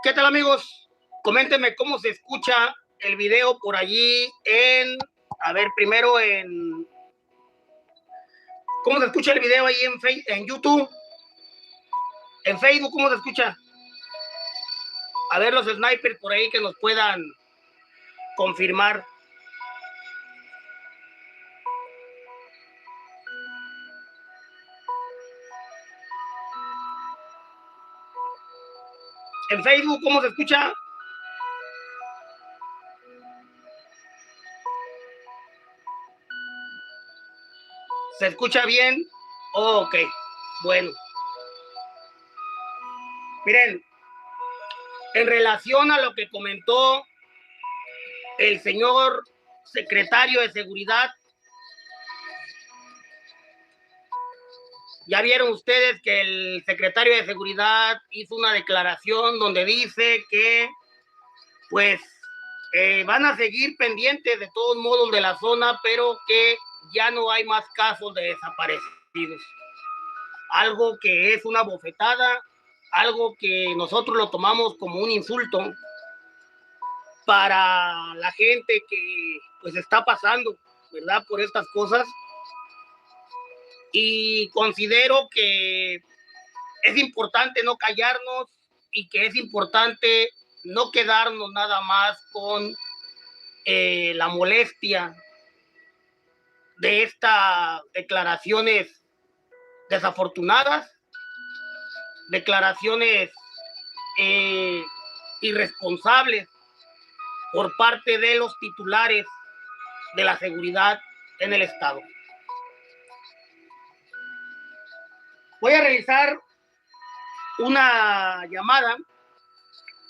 ¿Qué tal, amigos? Coméntenme cómo se escucha el video por allí a ver, primero ¿cómo se escucha el video ahí en YouTube? En Facebook, ¿cómo se escucha? A ver los snipers por ahí que nos puedan confirmar. En Facebook, ¿cómo se escucha? ¿Se escucha bien? Oh, ok, bueno. Miren, en relación a lo que comentó el señor secretario de Seguridad, ya vieron ustedes que el secretario de Seguridad hizo una declaración donde dice que pues van a seguir pendientes de todos modos de la zona, pero que ya no hay más casos de desaparecidos. Algo que es una bofetada, algo que nosotros lo tomamos como un insulto para la gente que pues está pasando, ¿verdad? Por estas cosas. Y considero que es importante no callarnos y que es importante no quedarnos nada más con la molestia de estas declaraciones desafortunadas, declaraciones irresponsables por parte de los titulares de la seguridad en el estado. Voy a realizar una llamada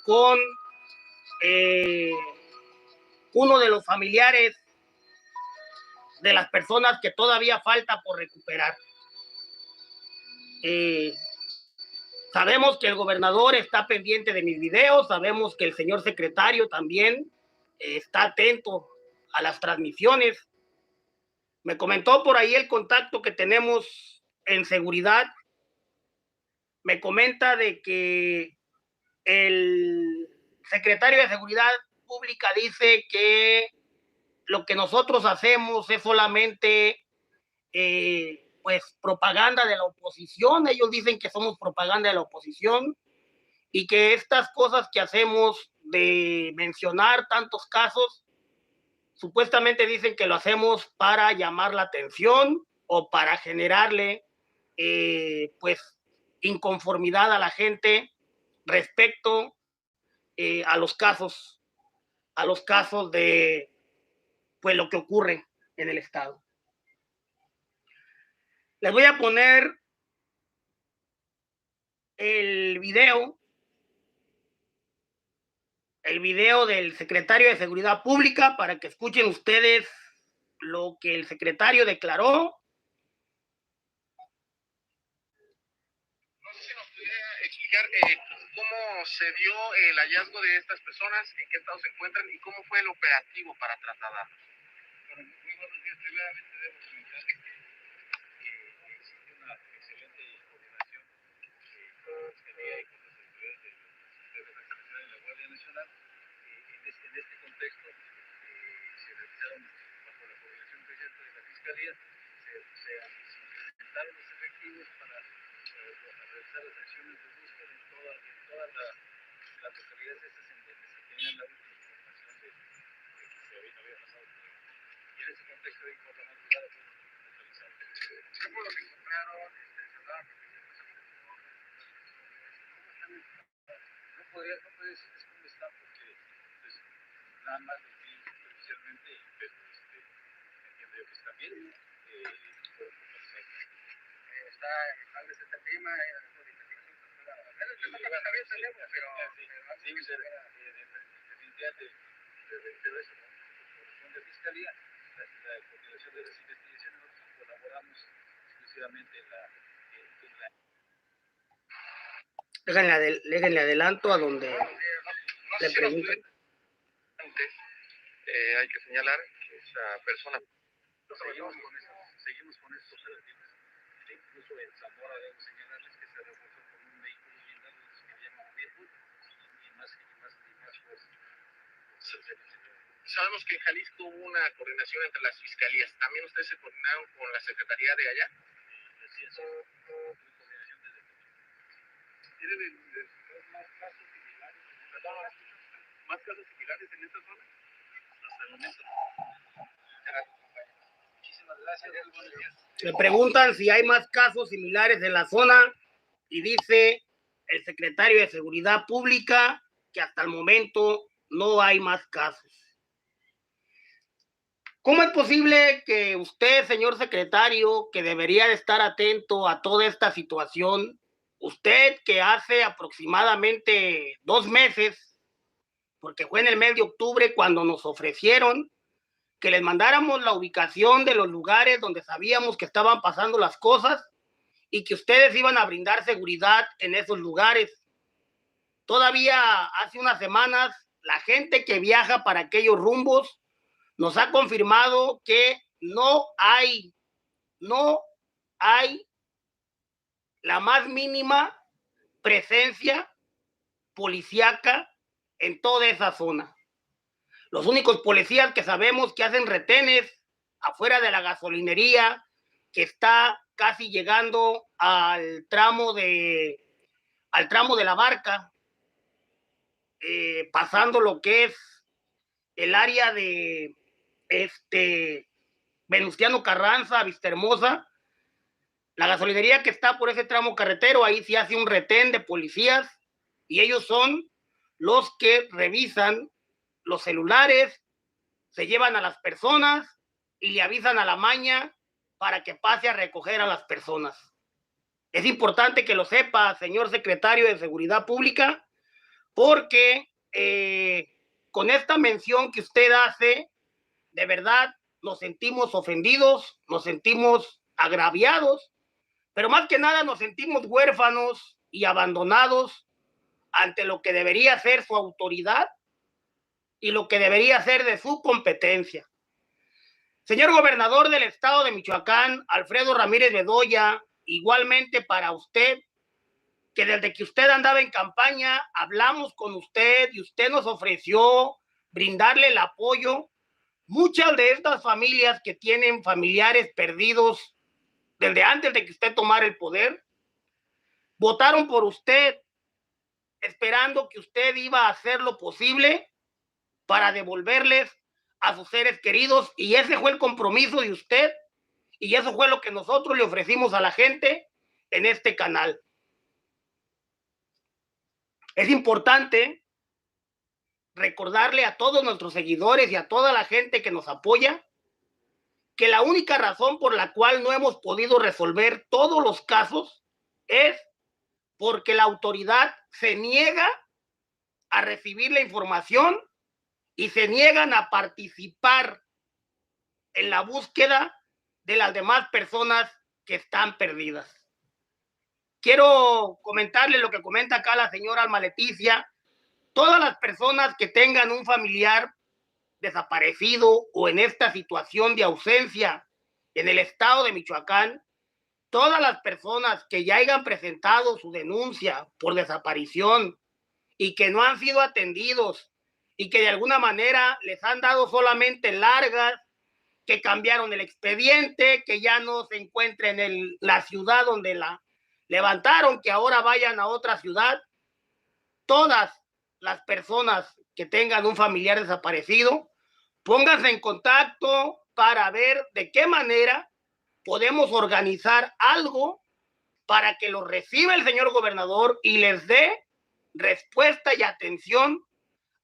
con uno de los familiares de las personas que todavía falta por recuperar. Sabemos que el gobernador está pendiente de mis videos, sabemos que el señor secretario también está atento a las transmisiones. Me comentó por ahí el contacto que tenemos en seguridad. Me comenta de que el secretario de Seguridad Pública dice que lo que nosotros hacemos es solamente pues propaganda de la oposición. Ellos dicen que somos propaganda de la oposición y que estas cosas que hacemos de mencionar tantos casos, supuestamente dicen que lo hacemos para llamar la atención o para generarle pues inconformidad a la gente respecto a los casos de pues lo que ocurre en el estado. Les voy a poner el video del secretario de Seguridad Pública para que escuchen ustedes lo que el secretario declaró. No sé si nos pudiera explicar cómo se dio el hallazgo de estas personas, en qué estado se encuentran y cómo fue el operativo para trasladarlos. Bueno, muy buenos días. Primeramente debo comentar que existe una excelente coordinación con la Fiscalía y con las autoridades de la Seguridad de la Guardia Nacional. En este contexto se realizaron, bajo la coordinación precisamente de la Fiscalía, se incrementaron los efectivos para realizar las acciones de búsqueda en todas las localidades estas en donde se tenía la última información de que se había pasado por ahí. Y en ese contexto de por la madrugada fue localizado. ¿Cómo los encontraron? ¿Se daban no podría decirles cómo están porque pues, nada más los vi superficialmente, pero entiendo yo que están bien. Está tal vez este tema definitivamente pero eso corresponde a Fiscalía, la coordinación de las investigaciones. Nosotros colaboramos exclusivamente en la Déjenle adelanto a donde le preguntan. Hay que señalar que esa persona seguimos con estos operativos. Incluso en Zamora debo señalarles que se reforzó con un vehículo blindado que se llama Pitbull y más Sabemos que en Jalisco hubo una coordinación entre las fiscalías. ¿También ustedes se coordinaron con la secretaría de allá? Sí, eso coordinación desde... ¿Tienen más casos similares en esta zona? ¿Más casos similares en esta zona? Hasta el momento. Muchísimas gracias. Buenos días. Le preguntan si hay más casos similares en la zona y dice el secretario de Seguridad Pública que hasta el momento no hay más casos. ¿Cómo es posible que usted, señor secretario, que debería de estar atento a toda esta situación, usted que hace aproximadamente 2 meses, porque fue en el mes de octubre cuando nos ofrecieron que les mandáramos la ubicación de los lugares donde sabíamos que estaban pasando las cosas y que ustedes iban a brindar seguridad en esos lugares? Todavía hace unas semanas, la gente que viaja para aquellos rumbos nos ha confirmado que no hay la más mínima presencia policíaca en toda esa zona. Los únicos policías que sabemos que hacen retenes afuera de la gasolinería, que está casi llegando al tramo de la Barca, pasando lo que es el área de Venustiano Carranza, Vista Hermosa, la gasolinería que está por ese tramo carretero, ahí sí hace un retén de policías y ellos son los que revisan los celulares, se llevan a las personas y le avisan a la maña para que pase a recoger a las personas. Es importante que lo sepa, señor secretario de Seguridad Pública, porque con esta mención que usted hace, de verdad nos sentimos ofendidos, nos sentimos agraviados, pero más que nada nos sentimos huérfanos y abandonados ante lo que debería ser su autoridad y lo que debería ser de su competencia. Señor gobernador del estado de Michoacán, Alfredo Ramírez Bedoya, igualmente para usted, que desde que usted andaba en campaña, hablamos con usted y usted nos ofreció brindarle el apoyo. Muchas de estas familias que tienen familiares perdidos desde antes de que usted tomara el poder, votaron por usted esperando que usted iba a hacer lo posible para devolverles a sus seres queridos, y ese fue el compromiso de usted y eso fue lo que nosotros le ofrecimos a la gente en este canal. Es importante recordarle a todos nuestros seguidores y a toda la gente que nos apoya que la única razón por la cual no hemos podido resolver todos los casos es porque la autoridad se niega a recibir la información y se niegan a participar en la búsqueda de las demás personas que están perdidas. Quiero comentarle lo que comenta acá la señora Alma Leticia. Todas las personas que tengan un familiar desaparecido o en esta situación de ausencia en el estado de Michoacán, todas las personas que ya hayan presentado su denuncia por desaparición y que no han sido atendidos y que de alguna manera les han dado solamente largas, que cambiaron el expediente, que ya no se encuentra en la ciudad donde la levantaron, que ahora vayan a otra ciudad. Todas las personas que tengan un familiar desaparecido, pónganse en contacto para ver de qué manera podemos organizar algo para que los reciba el señor gobernador y les dé respuesta y atención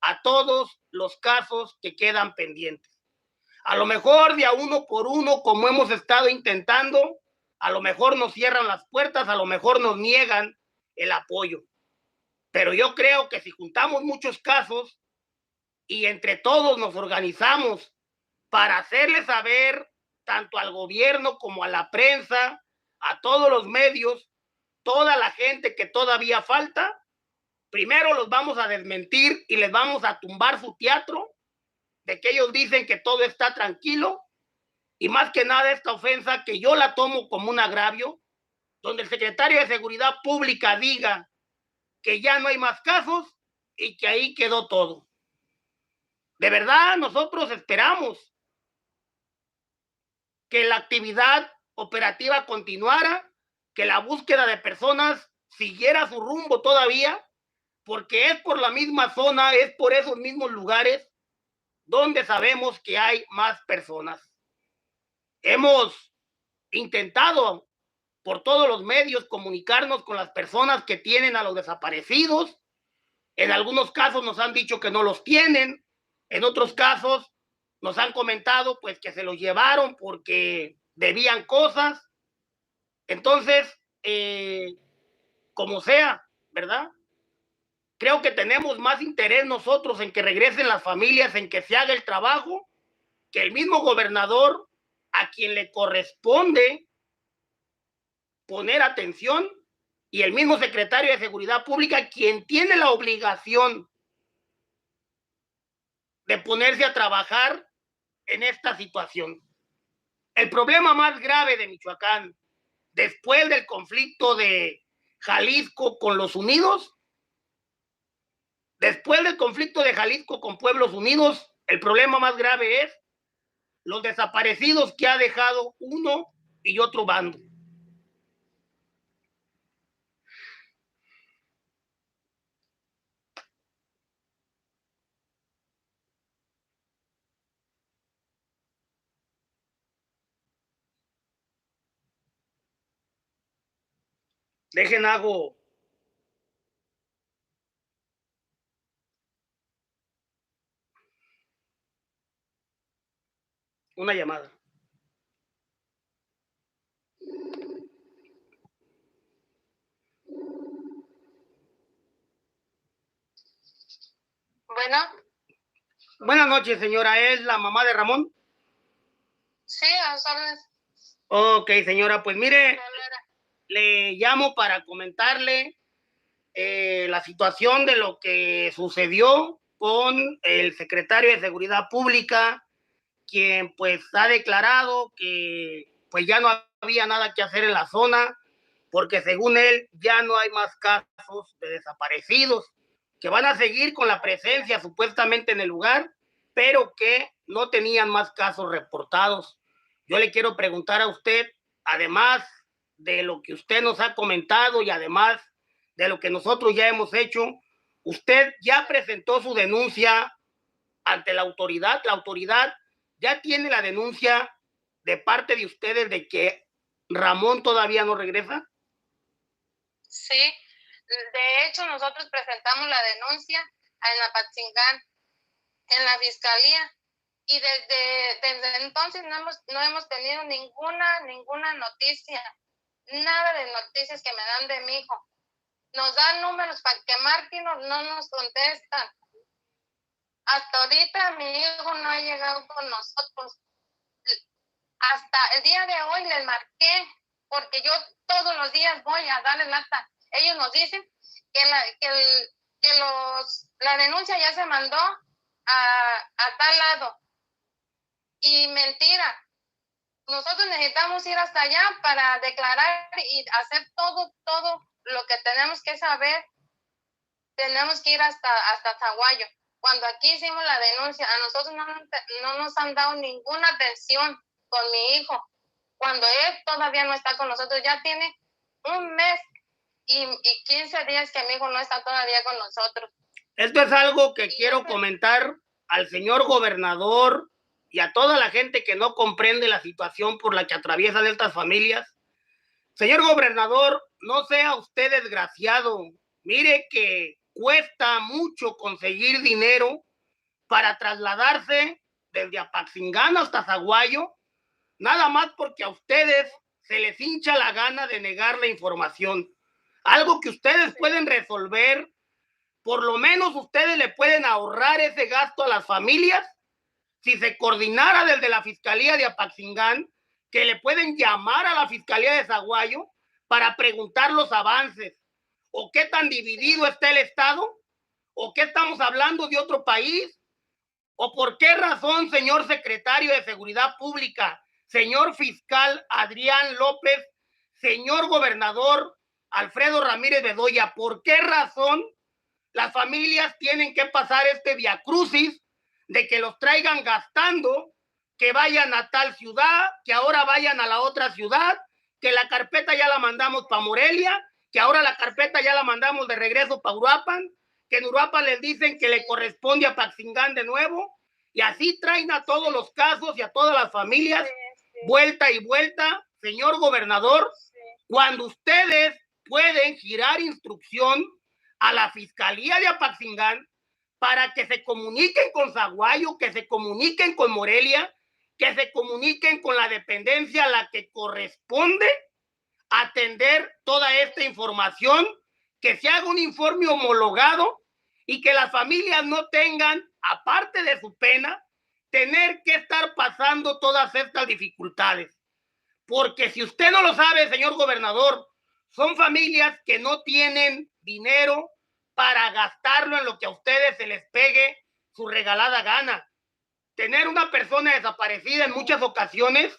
a todos los casos que quedan pendientes. A lo mejor de a uno por uno, como hemos estado intentando, a lo mejor nos cierran las puertas, a lo mejor nos niegan el apoyo. Pero yo creo que si juntamos muchos casos y entre todos nos organizamos para hacerle saber tanto al gobierno como a la prensa, a todos los medios, toda la gente que todavía falta, primero los vamos a desmentir y les vamos a tumbar su teatro de que ellos dicen que todo está tranquilo, y más que nada esta ofensa que yo la tomo como un agravio, donde el secretario de Seguridad Pública diga que ya no hay más casos y que ahí quedó todo. De verdad, nosotros esperamos que la actividad operativa continuara, que la búsqueda de personas siguiera su rumbo todavía, porque es por la misma zona, es por esos mismos lugares donde sabemos que hay más personas. Hemos intentado por todos los medios comunicarnos con las personas que tienen a los desaparecidos. En algunos casos nos han dicho que no los tienen, en otros casos nos han comentado pues que se los llevaron porque debían cosas. Entonces, como sea, ¿verdad? Creo que tenemos más interés nosotros en que regresen las familias, en que se haga el trabajo, que el mismo gobernador, a quien le corresponde poner atención, y el mismo secretario de Seguridad Pública, quien tiene la obligación de ponerse a trabajar en esta situación. El problema más grave de Michoacán, después del conflicto de Jalisco con los Unidos, después del conflicto de Jalisco con Pueblos Unidos, el problema más grave es los desaparecidos que ha dejado uno y otro bando. Dejen hago una llamada. Bueno. Buenas noches, señora. ¿Es la mamá de Ramón? Sí, a sus órdenes. Ok, señora. Pues mire, le llamo para comentarle la situación de lo que sucedió con el secretario de Seguridad Pública, quien pues ha declarado que pues ya no había nada que hacer en la zona, porque según él ya no hay más casos de desaparecidos, que van a seguir con la presencia supuestamente en el lugar, pero que no tenían más casos reportados. Yo le quiero preguntar a usted, además de lo que usted nos ha comentado y además de lo que nosotros ya hemos hecho, usted ya presentó su denuncia ante la autoridad ya tiene la denuncia de parte de ustedes de que Ramón todavía no regresa. Sí, de hecho nosotros presentamos la denuncia en Apatzingán, en la fiscalía, y desde entonces no hemos tenido ninguna noticia, nada de noticias que me dan de mi hijo. Nos dan números para que marquen, no nos contestan. Hasta ahorita mi hijo no ha llegado con nosotros. Hasta el día de hoy les marqué, porque yo todos los días voy a darles lata. Ellos nos dicen que la denuncia ya se mandó a tal lado. Y mentira. Nosotros necesitamos ir hasta allá para declarar y hacer todo lo que tenemos que saber. Tenemos que ir hasta Zaguayo. Cuando aquí hicimos la denuncia, a nosotros no nos han dado ninguna atención con mi hijo, cuando él todavía no está con nosotros. Ya tiene un mes y 15 días que mi hijo no está todavía con nosotros. Esto es algo que quiero comentar al señor gobernador y a toda la gente que no comprende la situación por la que atraviesan estas familias. Señor gobernador, no sea usted desgraciado. Mire que cuesta mucho conseguir dinero para trasladarse desde Apatzingán hasta Zaguayo, nada más porque a ustedes se les hincha la gana de negar la información. Algo que ustedes pueden resolver, por lo menos ustedes le pueden ahorrar ese gasto a las familias si se coordinara desde la Fiscalía de Apatzingán, que le pueden llamar a la Fiscalía de Zaguayo para preguntar los avances, o qué tan dividido está el Estado, o qué estamos hablando de otro país, o por qué razón, señor secretario de Seguridad Pública, señor fiscal Adrián López, señor gobernador Alfredo Ramírez Bedoya, por qué razón las familias tienen que pasar este viacrucis de que los traigan gastando, que vayan a tal ciudad, que ahora vayan a la otra ciudad, que la carpeta ya la mandamos para Morelia, que ahora la carpeta ya la mandamos de regreso para Uruapan, que en Uruapan les dicen que le corresponde a Apaxingán de nuevo, y así traen a todos los casos y a todas las familias vuelta y vuelta. Señor gobernador, cuando ustedes pueden girar instrucción a la Fiscalía de Apaxingán para que se comuniquen con Zaguayo, que se comuniquen con Morelia, que se comuniquen con la dependencia a la que corresponde atender toda esta información, que se haga un informe homologado y que las familias no tengan, aparte de su pena, tener que estar pasando todas estas dificultades. Porque si usted no lo sabe, señor gobernador, son familias que no tienen dinero para gastarlo en lo que a ustedes se les pegue su regalada gana. Tener una persona desaparecida en muchas ocasiones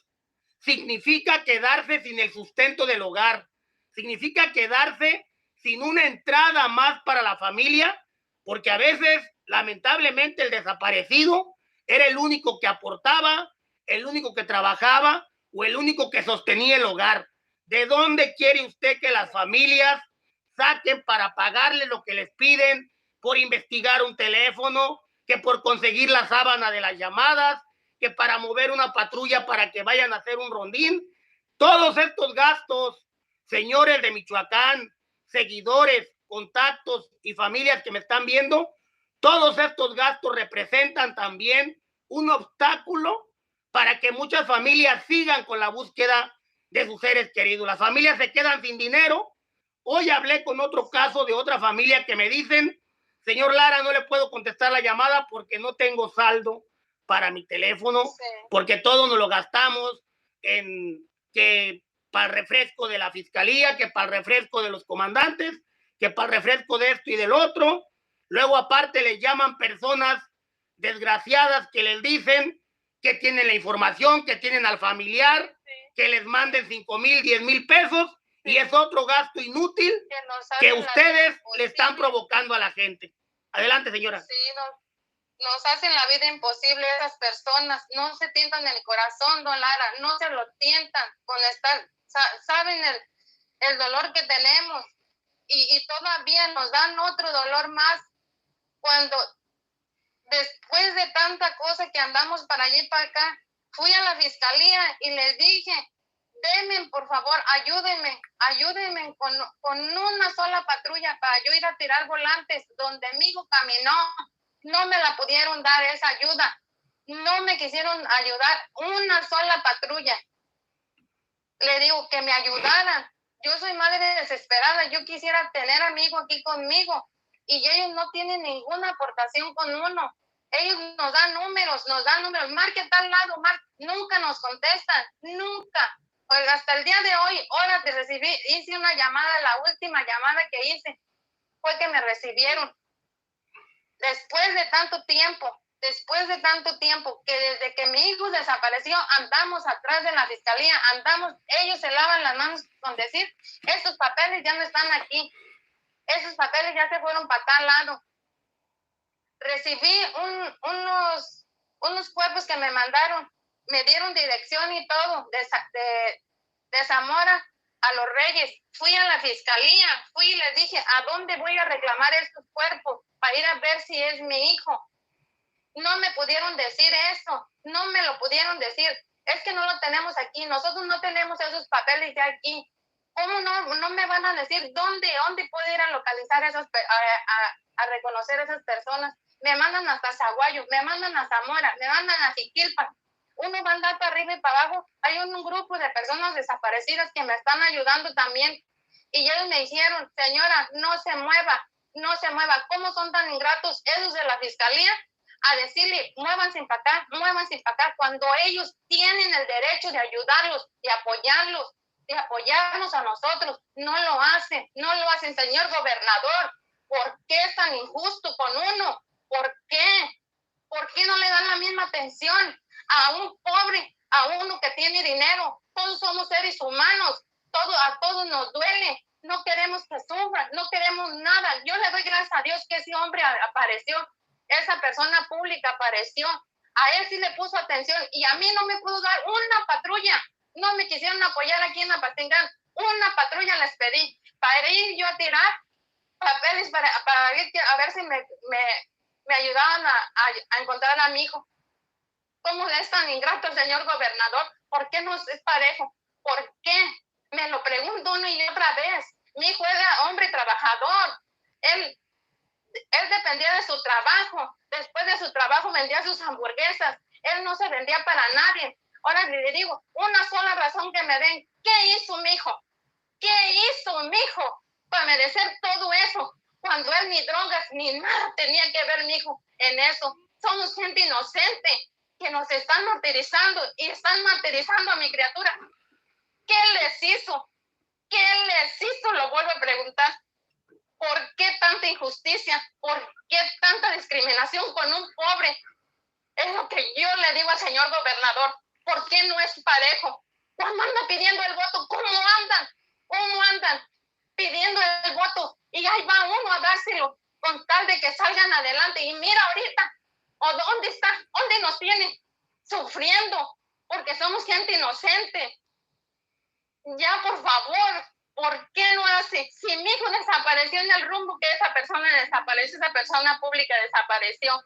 significa quedarse sin el sustento del hogar, significa quedarse sin una entrada más para la familia, porque a veces, lamentablemente, el desaparecido era el único que aportaba, el único que trabajaba o el único que sostenía el hogar. ¿De dónde quiere usted que las familias saquen para pagarle lo que les piden por investigar un teléfono, que por conseguir la sábana de las llamadas, que para mover una patrulla para que vayan a hacer un rondín? Todos estos gastos, señores de Michoacán, seguidores, contactos y familias que me están viendo, todos estos gastos representan también un obstáculo para que muchas familias sigan con la búsqueda de sus seres queridos. Las familias se quedan sin dinero. Hoy hablé con otro caso de otra familia que me dicen: señor Lara, no le puedo contestar la llamada porque no tengo saldo para mi teléfono, porque todo nos lo gastamos en que para el refresco de la fiscalía, que para el refresco de los comandantes, que para el refresco de esto y del otro. Luego aparte les llaman personas desgraciadas que les dicen que tienen la información, que tienen al familiar, que les manden 5,000, 10,000 pesos, y es otro gasto inútil que ustedes le están provocando a la gente. Adelante, señora. Sí, nos hacen la vida imposible esas personas. No se tientan el corazón, don Lara, no se lo tientan con estar, saben el dolor que tenemos y todavía nos dan otro dolor más cuando después de tanta cosa que andamos para allí y para acá, fui a la fiscalía y les dije: denme, por favor, ayúdenme con una sola patrulla para yo ir a tirar volantes donde mi hijo caminó. No me la pudieron dar esa ayuda, no me quisieron ayudar, una sola patrulla. Le digo que me ayudaran. Yo soy madre desesperada, yo quisiera tener a mi hijo aquí conmigo y ellos no tienen ninguna aportación con uno. Ellos nos dan números, marque tal lado, nunca nos contestan, nunca. Pues hasta el día de hoy, ahora te recibí, hice una llamada, la última llamada que hice fue que me recibieron. Después de tanto tiempo, que desde que mi hijo desapareció, andamos atrás de la fiscalía, ellos se lavan las manos con decir: estos papeles ya no están aquí, esos papeles ya se fueron para tal lado. Recibí unos cuerpos que me mandaron, me dieron dirección y todo, de Zamora a Los Reyes. Fui a la fiscalía, y les dije: ¿a dónde voy a reclamar estos cuerpos para ir a ver si es mi hijo? No me pudieron decir eso, no me lo pudieron decir. Es que no lo tenemos aquí, nosotros no tenemos esos papeles ya aquí. ¿Cómo no me van a decir dónde puedo ir a localizar a reconocer a esas personas? Me mandan hasta Zaguayo, me mandan a Zamora, me mandan a Jiquilpan. Uno va a andar para arriba y para abajo. Hay un grupo de personas desaparecidas que me están ayudando también. Y ellos me dijeron: señora, no se mueva. ¿Cómo son tan ingratos esos de la fiscalía a decirle: muévanse para acá, cuando ellos tienen el derecho de ayudarlos, de apoyarlos, de apoyarnos a nosotros? No lo hacen, señor gobernador. ¿Por qué es tan injusto con uno? ¿Por qué? ¿Por qué no le dan la misma atención a un pobre, a uno que tiene dinero? Todos somos seres humanos, a todos nos duele, no queremos que sufran, no queremos nada. Yo le doy gracias a Dios que ese hombre apareció, esa persona pública apareció. A él sí le puso atención y a mí no me pudo dar una patrulla. No me quisieron apoyar aquí en Apatzingán. Una patrulla les pedí para ir yo a tirar papeles para ir a ver si me ayudaban a encontrar a mi hijo. ¿Cómo es tan ingrato el señor gobernador? ¿Por qué no es parejo? ¿Por qué? Me lo pregunto una y otra vez. Mi hijo era hombre trabajador. Él dependía de su trabajo. Después de su trabajo vendía sus hamburguesas. Él no se vendía para nadie. Ahora le digo, una sola razón que me den. ¿Qué hizo mi hijo? ¿Qué hizo mi hijo para merecer todo eso? Cuando él ni drogas ni nada tenía que ver mi hijo en eso. Somos gente inocente que nos están martirizando y están martirizando a mi criatura. ¿Qué les hizo? ¿Qué les hizo? Lo vuelvo a preguntar. ¿Por qué tanta injusticia? ¿Por qué tanta discriminación con un pobre? Es lo que yo le digo al señor gobernador. ¿Por qué no es parejo? Cuando anda pidiendo el voto, ¿cómo andan? ¿Cómo andan pidiendo el voto? Y ahí va uno a dárselo con tal de que salgan adelante. Y mira ahorita, ¿o dónde está? ¿Dónde nos tiene? Sufriendo, porque somos gente inocente. Ya, por favor, ¿por qué no hace? Si mi hijo desapareció en el rumbo que esa persona desapareció, esa persona pública desapareció,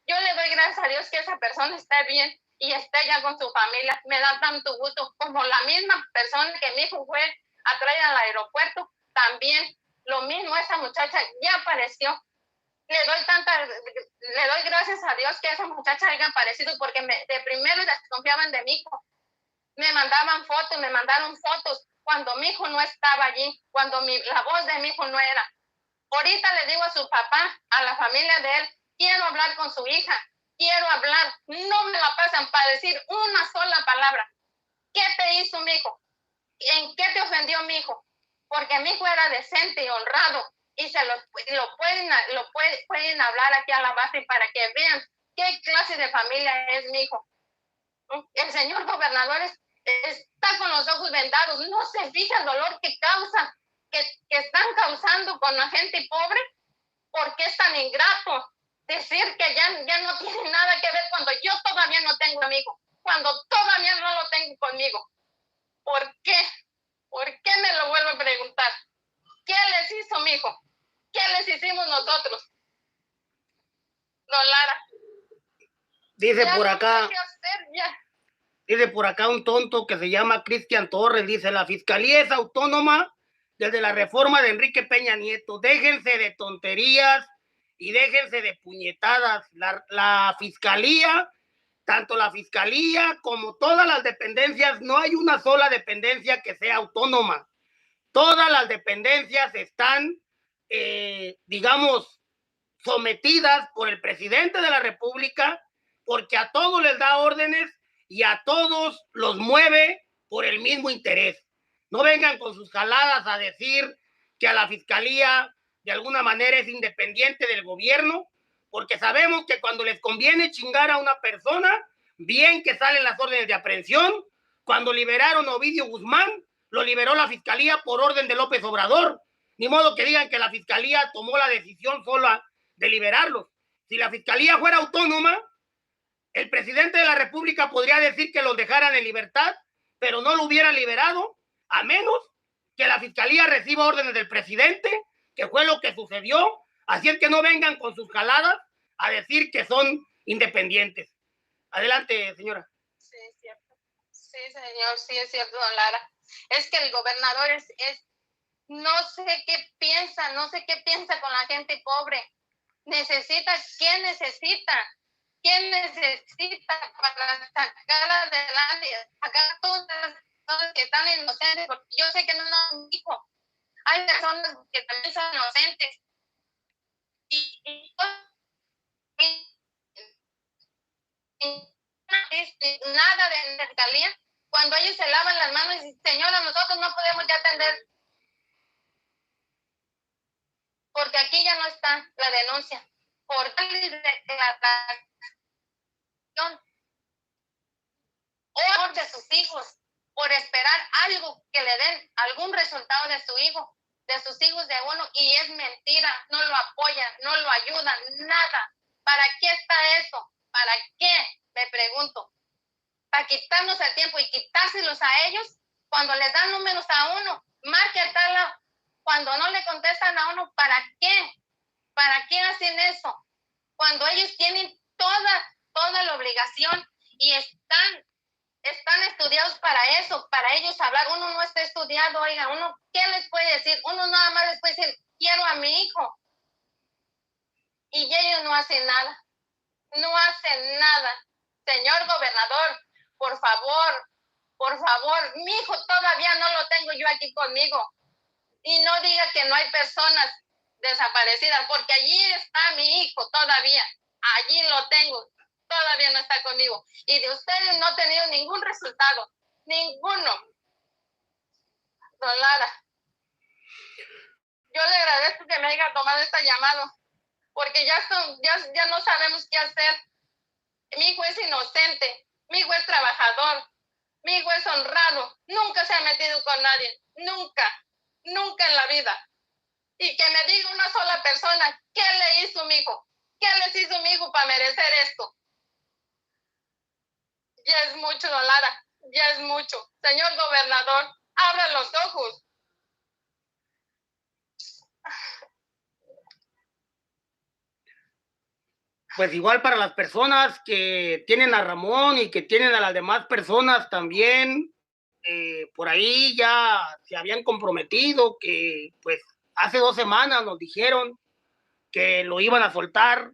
yo le doy gracias a Dios que esa persona esté bien y esté ya con su familia. Me da tanto gusto como la misma persona que mi hijo fue a traer al aeropuerto, también lo mismo, esa muchacha ya apareció. Le doy gracias a Dios que esa muchacha haya aparecido porque de primero desconfiaban de mi hijo. Me mandaban fotos, me mandaron fotos cuando mi hijo no estaba allí, cuando la voz de mi hijo no era. Ahorita le digo a su papá, a la familia de él, quiero hablar con su hija, quiero hablar. No me la pasan para decir una sola palabra. ¿Qué te hizo mi hijo? ¿En qué te ofendió mi hijo? Porque mi hijo era decente y honrado y pueden hablar aquí a la base para que vean qué clase de familia es mi hijo. El señor gobernador está con los ojos vendados, no se fija el dolor que causa, que están causando con la gente pobre. ¿Por qué es tan ingrato decir que ya no tiene nada que ver cuando yo todavía no tengo a mi hijo, cuando todavía no lo tengo conmigo? ¿Por qué? ¿Por qué me lo vuelvo a preguntar? ¿Qué les hizo mi hijo? ¿Qué les hicimos nosotros? Don Lara. Dice ya por no acá. sé qué hacer, ya. Dice por acá un tonto que se llama Cristian Torres, dice, la fiscalía es autónoma desde la reforma de Enrique Peña Nieto. Déjense de tonterías y déjense de puñetadas. La fiscalía, tanto la fiscalía como todas las dependencias, no hay una sola dependencia que sea autónoma. Todas las dependencias están, digamos, sometidas por el presidente de la República, porque a todos les da órdenes y a todos los mueve por el mismo interés. No vengan con sus jaladas a decir que a la fiscalía de alguna manera es independiente del gobierno, porque sabemos que cuando les conviene chingar a una persona, bien que salen las órdenes de aprehensión. Cuando liberaron a Ovidio Guzmán, lo liberó la fiscalía por orden de López Obrador. Ni modo que digan que la fiscalía tomó la decisión sola de liberarlos. Si la fiscalía fuera autónoma, el presidente de la República podría decir que los dejaran en libertad, pero no lo hubieran liberado, a menos que la fiscalía reciba órdenes del presidente, que fue lo que sucedió. Así es que no vengan con sus jaladas a decir que son independientes. Adelante, señora. Sí, es cierto. Sí, señor, sí es cierto, don Lara. Es que el gobernador no sé qué piensa con la gente pobre. ¿Qué necesita? ¿Quién necesita para sacar adelante, sacar todas las personas que están inocentes? Porque yo sé que no es un hijo. Hay personas que también son inocentes. Y nada de la fiscalía. Cuando ellos se lavan las manos y dicen, señora, nosotros no podemos ya atender. Porque aquí ya no está la denuncia. Por darle declaración o de sus hijos, por esperar algo que le den algún resultado de su hijo, de sus hijos de uno, y es mentira, no lo apoyan, no lo ayudan, nada. ¿Para qué está eso? ¿Para qué? Me pregunto. ¿Para quitarnos el tiempo y quitárselos a ellos? Cuando les dan números a uno, marque a tal lado. Cuando no le contestan a uno, ¿para qué? ¿Para qué hacen eso? Cuando ellos tienen toda la obligación y están estudiados para eso, para ellos hablar. Uno no está estudiado, oiga, uno, ¿qué les puede decir? Uno nada más les puede decir, quiero a mi hijo. Y ellos no hacen nada. No hacen nada. Señor gobernador, por favor, mi hijo todavía no lo tengo yo aquí conmigo. Y no diga que no hay personas desaparecidas, porque allí está mi hijo todavía. Allí lo tengo. Todavía no está conmigo. Y de ustedes no he tenido ningún resultado. Ninguno. Don Lara, yo le agradezco que me haya tomado esta llamada, porque ya no sabemos qué hacer. Mi hijo es inocente, mi hijo es trabajador, mi hijo es honrado, nunca se ha metido con nadie, nunca en la vida. Y que me diga una sola persona, ¿qué le hizo mi hijo? ¿Qué les hizo mi hijo para merecer esto? Ya es mucho, don Lara, ya es mucho. Señor gobernador, abra los ojos. Pues igual para las personas que tienen a Ramón y que tienen a las demás personas también, por ahí ya se habían comprometido que pues hace 2 semanas nos dijeron que lo iban a soltar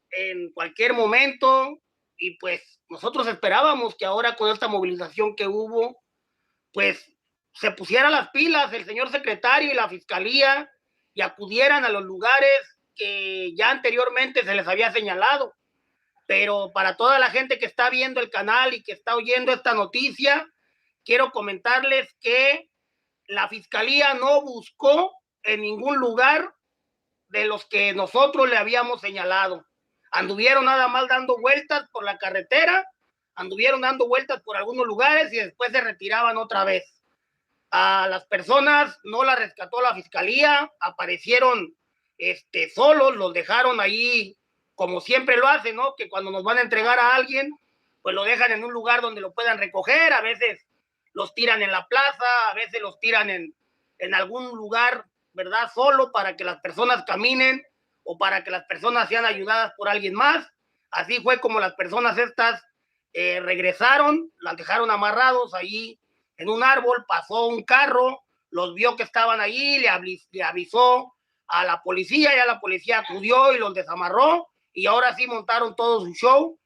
en cualquier momento y pues nosotros esperábamos que ahora con esta movilización que hubo, pues se pusieran las pilas el señor secretario y la fiscalía y acudieran a los lugares que ya anteriormente se les había señalado. Pero para toda la gente que está viendo el canal y que está oyendo esta noticia, quiero comentarles que la fiscalía no buscó en ningún lugar de los que nosotros le habíamos señalado. Anduvieron nada más dando vueltas por la carretera, anduvieron dando vueltas por algunos lugares y después se retiraban otra vez. A las personas no las rescató la fiscalía, aparecieron solos, los dejaron ahí como siempre lo hacen, ¿no? Que cuando nos van a entregar a alguien, pues lo dejan en un lugar donde lo puedan recoger, a veces los tiran en la plaza, a veces los tiran en algún lugar, ¿verdad? Solo para que las personas caminen o para que las personas sean ayudadas por alguien más. Así fue como las personas estas regresaron, las dejaron amarrados ahí en un árbol, pasó un carro, los vio que estaban allí, le avisó a la policía, ya la policía acudió y los desamarró y ahora sí montaron todo su show,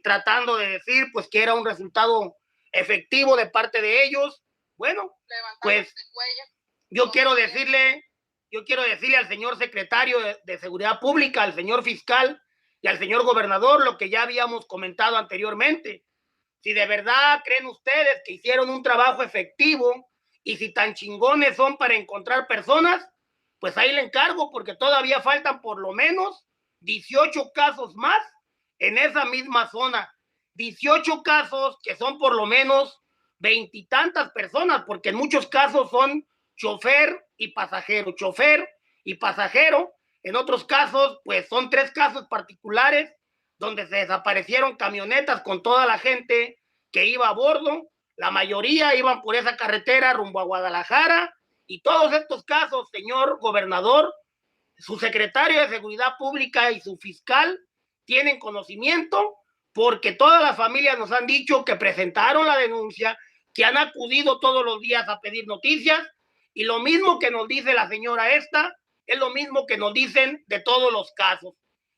tratando de decir pues que era un resultado efectivo de parte de ellos. Bueno, pues yo quiero decirle al señor secretario de Seguridad Pública, al señor fiscal y al señor gobernador lo que ya habíamos comentado anteriormente. Si de verdad creen ustedes que hicieron un trabajo efectivo y si tan chingones son para encontrar personas, pues ahí le encargo porque todavía faltan por lo menos 18 casos más en esa misma zona. 18 casos que son por lo menos 20 y tantas personas, porque en muchos casos son chofer y pasajero, En otros casos, pues son 3 casos particulares donde se desaparecieron camionetas con toda la gente que iba a bordo. La mayoría iban por esa carretera rumbo a Guadalajara. Y todos estos casos, señor gobernador, su secretario de Seguridad Pública y su fiscal tienen conocimiento porque todas las familias nos han dicho que presentaron la denuncia, que han acudido todos los días a pedir noticias y lo mismo que nos dice la señora esta es lo mismo que nos dicen de todos los casos.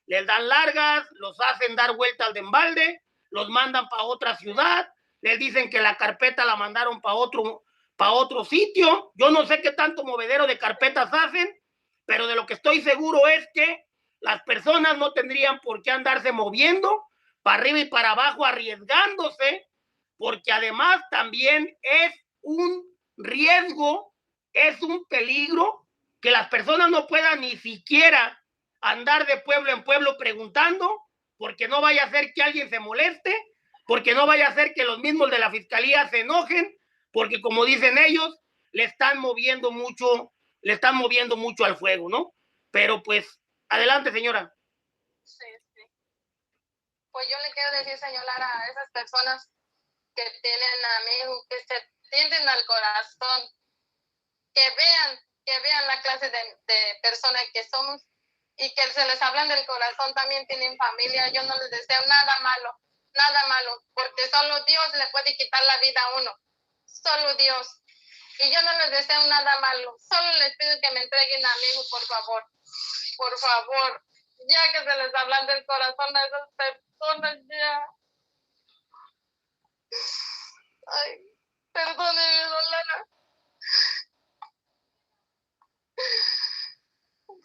Les dan largas, los hacen dar vueltas de embalde, los mandan para otra ciudad, les dicen que la carpeta la mandaron para otro sitio. Yo no sé qué tanto movedero de carpetas hacen, pero de lo que estoy seguro es que las personas no tendrían por qué andarse moviendo para arriba y para abajo arriesgándose, porque además también es un riesgo, es un peligro que las personas no puedan ni siquiera andar de pueblo en pueblo preguntando, porque no vaya a ser que alguien se moleste, porque no vaya a ser que los mismos de la fiscalía se enojen, porque como dicen ellos, le están moviendo mucho al fuego, ¿no? Pero pues, adelante, señora. Sí, sí. Pues yo le quiero decir, señor Lara, a esas personas que tienen amigos, que se tienden al corazón, que vean la clase de personas que somos y que se les hablan del corazón, también tienen familia. Yo no les deseo nada malo, porque solo Dios le puede quitar la vida a uno, solo Dios. Y yo no les deseo nada malo, solo les pido que me entreguen amigos, por favor, ya que se les hablan del corazón a esas personas, ya. Ay, perdónenme, don Lara.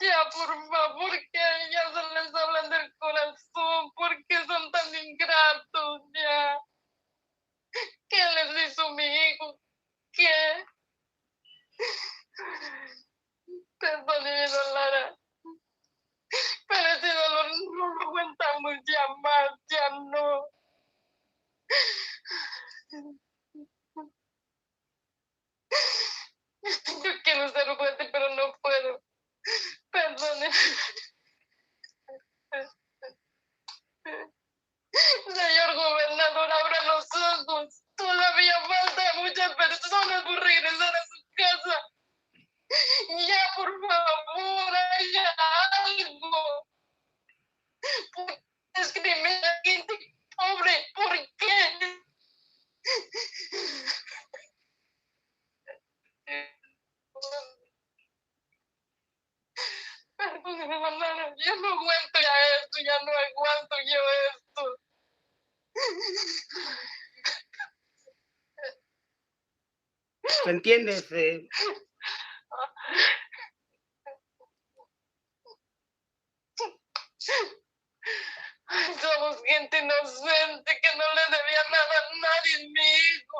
Ya, por favor, que a ellas se les hablan del corazón, porque son tan ingratos, ya. ¿Qué les hizo mi hijo? ¿Qué? Perdóneme, don Lara. Pero ese dolor no lo aguantamos ya más, ya no. Yo quiero ser fuerte, pero no puedo. Perdóneme. Señor gobernador, abra los ojos. Todavía falta muchas personas por regresar a su casa. Ya, por favor, haga algo. ¿Por qué discriminar a gente pobre? ¿Por qué? Perdóneme, hermana, yo no aguanto ya esto, ya no aguanto yo esto. ¿Me entiendes? Somos gente inocente que no le debía nada a nadie, mi hijo.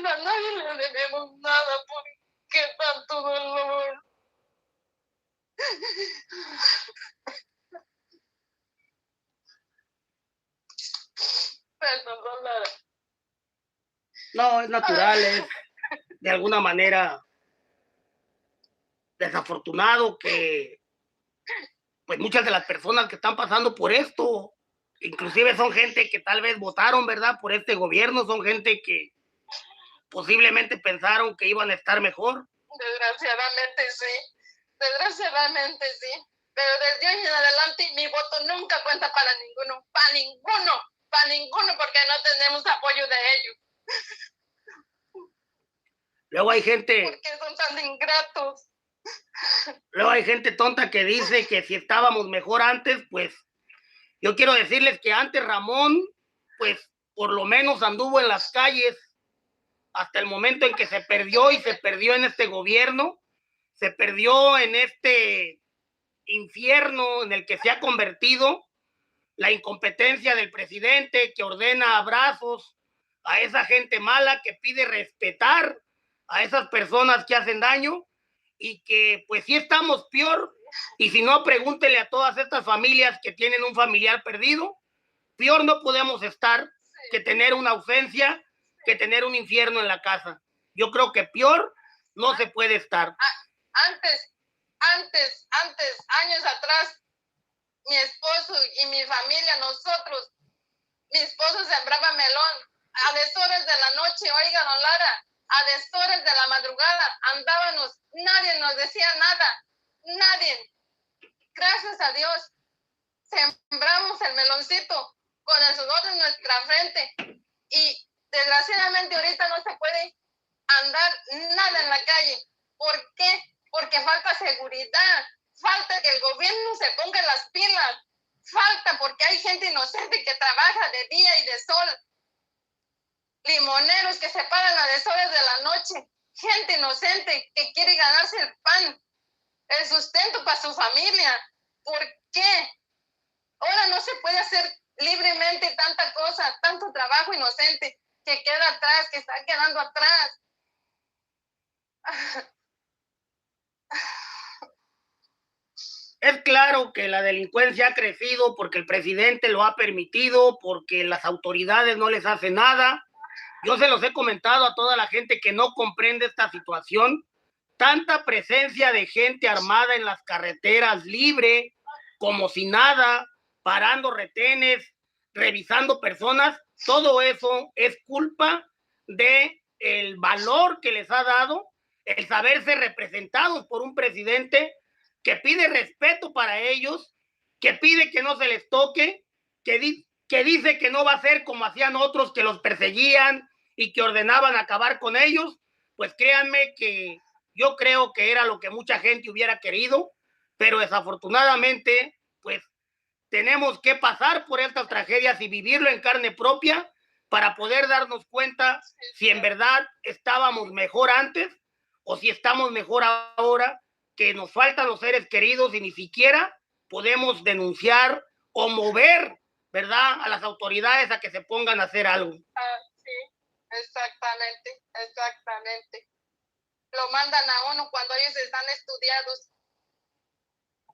A nadie le debemos nada. ¿Por qué tanto dolor? Perdón, don Lara. No, es natural, es de alguna manera desafortunado que pues muchas de las personas que están pasando por esto, inclusive son gente que tal vez votaron, ¿verdad?, por este gobierno, son gente que posiblemente pensaron que iban a estar mejor. Desgraciadamente sí. Pero desde hoy en adelante mi voto nunca cuenta para ninguno, porque no tenemos apoyo de ellos. Luego hay gente... ¿Por qué son tan ingratos? Luego hay gente tonta que dice que si estábamos mejor antes, pues yo quiero decirles que antes Ramón, pues por lo menos anduvo en las calles hasta el momento en que se perdió en este gobierno, se perdió en este infierno en el que se ha convertido la incompetencia del presidente que ordena abrazos a esa gente mala, que pide respetar a esas personas que hacen daño y que pues sí estamos peor. Y si no, pregúntele a todas estas familias que tienen un familiar perdido. Peor no podemos estar que tener una ausencia, que tener un infierno en la casa. Yo creo que peor no se puede estar. Antes, años atrás, mi esposo y mi familia, nosotros, mi esposo sembraba melón a deshoras de la noche, oiga, don Lara, a deshoras de la madrugada, andábamos, nadie nos decía nada, nadie. Gracias a Dios, sembramos el meloncito con el sudor de nuestra frente y desgraciadamente ahorita no se puede andar nada en la calle. ¿Por qué? Porque falta seguridad, falta que el gobierno se ponga las pilas, falta porque hay gente inocente que trabaja de día y de sol, limoneros que se paran a deshoras de la noche, gente inocente que quiere ganarse el pan, el sustento para su familia. ¿Por qué? Ahora no se puede hacer libremente tanta cosa, tanto trabajo inocente que queda atrás, que está quedando atrás. Es claro que la delincuencia ha crecido porque el presidente lo ha permitido, porque las autoridades no les hacen nada. Yo se los he comentado a toda la gente que no comprende esta situación. Tanta presencia de gente armada en las carreteras libre, como si nada, parando retenes, revisando personas. Todo eso es culpa de el valor que les ha dado el saberse representados por un presidente que pide respeto para ellos, que pide que no se les toque, que dice que no va a ser como hacían otros que los perseguían y que ordenaban acabar con ellos. Pues créanme que yo creo que era lo que mucha gente hubiera querido, pero desafortunadamente pues tenemos que pasar por estas tragedias y vivirlo en carne propia para poder darnos cuenta si en verdad estábamos mejor antes o si estamos mejor ahora, que nos faltan los seres queridos y ni siquiera podemos denunciar o mover, ¿verdad?, a las autoridades a que se pongan a hacer algo. Sí, exactamente. Lo mandan a uno cuando ellos están estudiados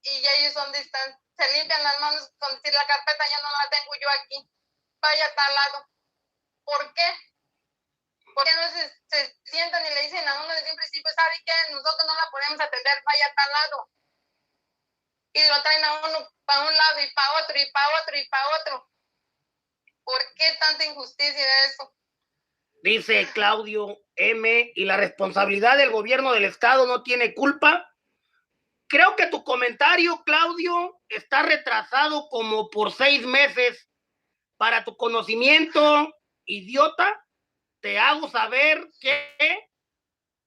y ellos donde están, se limpian las manos con decir la carpeta ya no la tengo yo aquí, vaya a tal lado. ¿Por qué? ¿Por qué no se sientan y le dicen a uno desde un principio, ¿sabe qué? Nosotros no la podemos atender, vaya a tal lado? Y lo traen a uno para un lado y para otro y para otro y para otro. ¿Por qué tanta injusticia de eso? Dice Claudio M. ¿Y la responsabilidad del gobierno del estado no tiene culpa? Creo que tu comentario, Claudio, está retrasado como por 6 meses. Para tu conocimiento, idiota, te hago saber que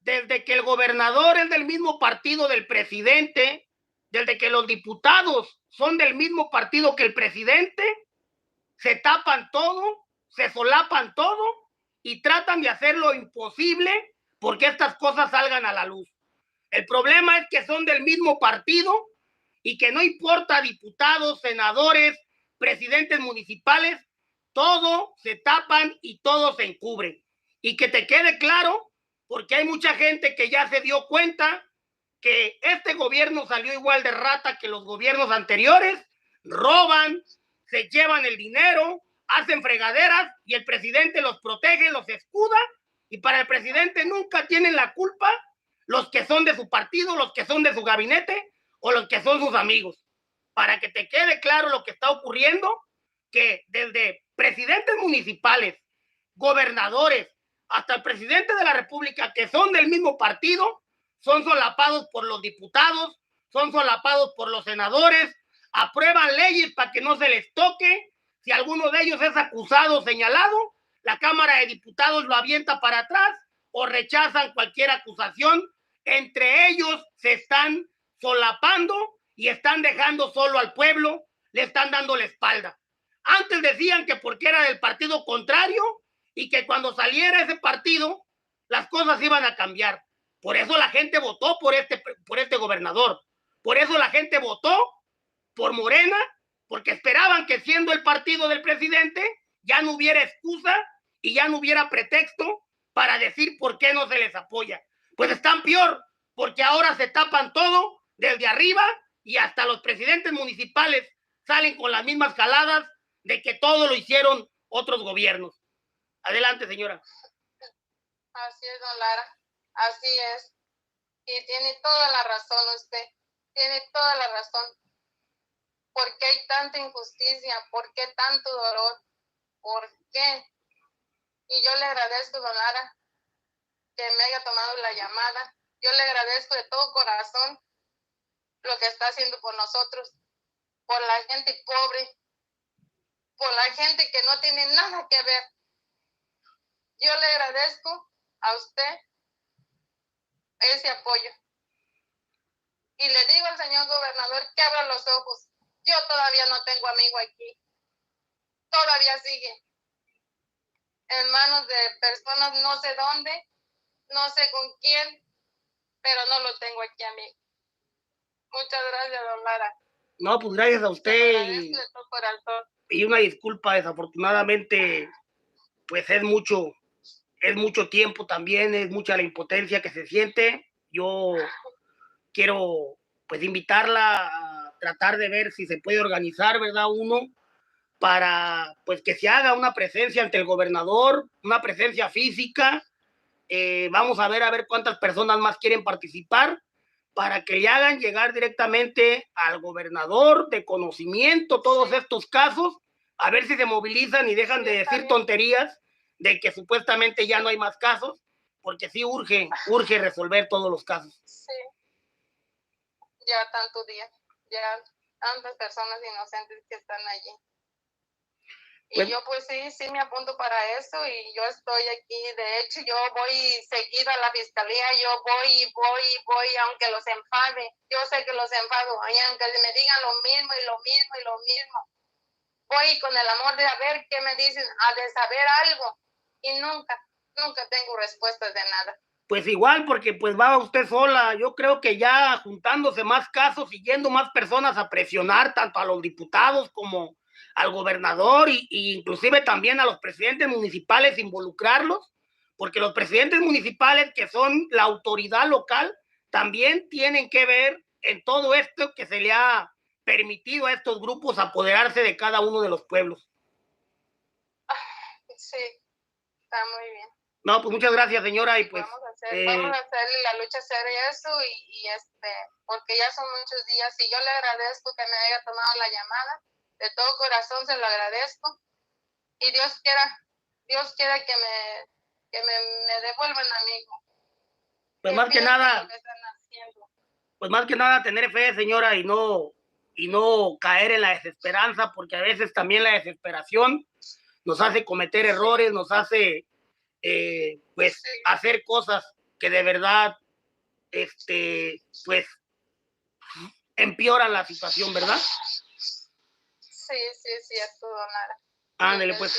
desde que el gobernador es del mismo partido del presidente, desde que los diputados son del mismo partido que el presidente, se tapan todo, se solapan todo y tratan de hacer lo imposible porque estas cosas salgan a la luz. El problema es que son del mismo partido y que no importa diputados, senadores, presidentes municipales, todo se tapan y todo se encubre. Y que te quede claro, porque hay mucha gente que ya se dio cuenta que este gobierno salió igual de rata que los gobiernos anteriores, roban, se llevan el dinero, hacen fregaderas y el presidente los protege, los escuda, y para el presidente nunca tienen la culpa los que son de su partido, los que son de su gabinete o los que son sus amigos. Para que te quede claro lo que está ocurriendo, que desde presidentes municipales, gobernadores, hasta el presidente de la República, que son del mismo partido, son solapados por los diputados, son solapados por los senadores, aprueban leyes para que no se les toque. Si alguno de ellos es acusado o señalado, la Cámara de Diputados lo avienta para atrás o rechazan cualquier acusación. Entre ellos se están solapando y están dejando solo al pueblo, le están dando la espalda. Antes decían que porque era del partido contrario y que cuando saliera ese partido las cosas iban a cambiar. Por eso la gente votó por este gobernador. Por eso la gente votó por Morena, porque esperaban que siendo el partido del presidente ya no hubiera excusa y ya no hubiera pretexto para decir por qué no se les apoya. Pues están peor, porque ahora se tapan todo desde arriba y hasta los presidentes municipales salen con las mismas jaladas de que todo lo hicieron otros gobiernos. Adelante, señora. Así es, don Lara, así es. Y tiene toda la razón usted, tiene toda la razón. ¿Por qué hay tanta injusticia? ¿Por qué tanto dolor? ¿Por qué? Y yo le agradezco, don Lara, que me haya tomado la llamada. Yo le agradezco de todo corazón lo que está haciendo por nosotros, por la gente pobre, por la gente que no tiene nada que ver. Yo le agradezco a usted ese apoyo. Y le digo al señor gobernador que abra los ojos. Yo todavía no tengo amigo aquí. Todavía sigue en manos de personas no sé dónde, no sé con quién, pero no lo tengo aquí a mí. Muchas gracias, don Lara. No, pues gracias a usted. Y una disculpa, desafortunadamente, pues es mucho tiempo también, es mucha la impotencia que se siente. Yo quiero pues invitarla a tratar de ver si se puede organizar, ¿verdad? Uno para pues que se haga una presencia ante el gobernador, una presencia física. Vamos a ver cuántas personas más quieren participar, para que le hagan llegar directamente al gobernador de conocimiento todos estos casos, a ver si se movilizan y dejan de decir tonterías de que supuestamente ya no hay más casos, porque sí urge resolver todos los casos. Sí, ya tanto día, ya tantas personas inocentes que están allí. Y yo pues sí me apunto para eso y yo estoy aquí. De hecho, yo voy seguido a la fiscalía, yo voy, aunque los enfade. Yo sé que los enfado, y aunque me digan lo mismo y lo mismo y lo mismo. Voy con el amor de saber qué me dicen, de saber algo. Y nunca tengo respuestas de nada. Pues igual, porque pues va usted sola. Yo creo que ya juntándose más casos y yendo más personas a presionar tanto a los diputados como al gobernador y inclusive también a los presidentes municipales, involucrarlos, porque los presidentes municipales, que son la autoridad local, también tienen que ver en todo esto que se le ha permitido a estos grupos apoderarse de cada uno de los pueblos. Sí, está muy bien. No, pues muchas gracias, señora, y pues vamos a hacerle la lucha, hacer eso y porque ya son muchos días y yo le agradezco que me haya tomado la llamada, de todo corazón se lo agradezco y Dios quiera que me devuelvan a mi hijo. Pues más que nada tener fe, señora, y no caer en la desesperanza, porque a veces también la desesperación nos hace cometer errores, nos hace pues hacer cosas que de verdad pues empeoran la situación, ¿verdad? Sí, es cierto, don Lara. Ándele pues,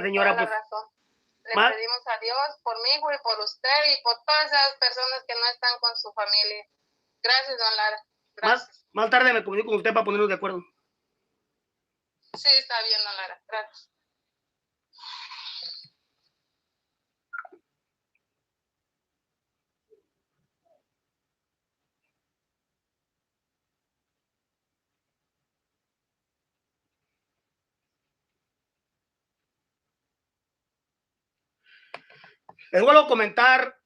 señora, pues. Le pedimos a Dios por mi hijo y por usted y por todas esas personas que no están con su familia. Gracias, don Lara. Gracias. Más tarde me comunico con usted para ponernos de acuerdo. Sí, está bien, don Lara. Gracias. Les vuelvo a comentar,